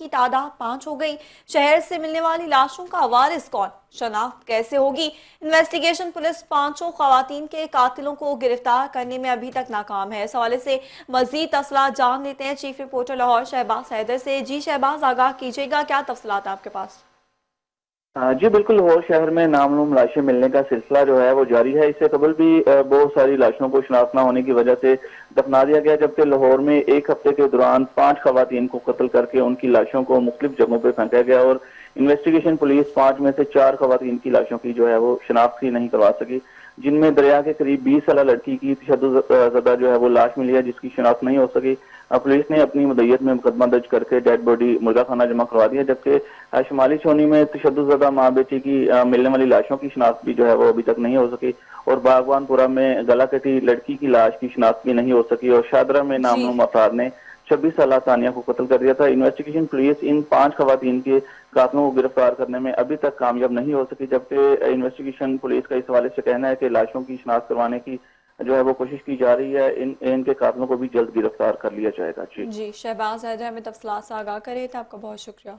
की तादाद 5 हो गई। शहर से मिलने वाली लाशों का वारिस कौन, शनाख्त कैसे होगी? इन्वेस्टिगेशन पुलिस पांचों खवातीन के कातिलों को गिरफ्तार करने में अभी तक नाकाम है। इस हवाले से मजीद तफसलात जान लेते हैं चीफ रिपोर्टर लाहौर शहबाज हैदर से। जी शहबाज, आगाह कीजिएगा, क्या तफसलात आपके पास? जी बिल्कुल, लाहौर शहर में नामालूम लाशें मिलने का सिलसिला जो है वो जारी है। इससे कबल भी बहुत सारी लाशों को शनाख्त न होने की वजह से दफना दिया गया, जबकि लाहौर में एक हफ्ते के दौरान 5 खवातीन को कत्ल करके उनकी लाशों को मुख्तलिफ जगहों पर फेंका गया और इन्वेस्टिगेशन पुलिस 5 में से 4 खवातीन की लाशों की जो है वो शनाख्त ही नहीं करवा सकी, जिनमें दरिया के करीब 20 साल लड़की की तशद्दुद जो है वो लाश मिली है, जिसकी शनाख्त नहीं हो सकी। पुलिस ने अपनी मुद्दत में मुकदमा दर्ज करके डेड बॉडी मुर्गा खाना जमा करवा दिया, जबकि शुमाली छोनी में तशद्दुद माँ बेटी की मिलने वाली लाशों की शनाख्त भी जो है वो अभी तक नहीं हो सकी और बागवानपुरा में गला कटी लड़की की लाश की शनाख्त भी नहीं हो सकी और शादरा में जी नामनुम अफराद ने 26 साल तानिया को कत्ल कर दिया था। इन्वेस्टिगेशन पुलिस इन 5 खवातीन के कातलों को गिरफ्तार करने में अभी तक कामयाब नहीं हो सकी, जबकि इन्वेस्टिगेशन पुलिस का इस हवाले से कहना है कि लाशों की शनाख्त करवाने की जो है वो कोशिश की जा रही है। इनके कातलों को भी जल्द गिरफ्तार कर लिया जाएगा। जी जी शहबाज हैदर हमें तफसलात से आगाह करे, तो आपका बहुत शुक्रिया।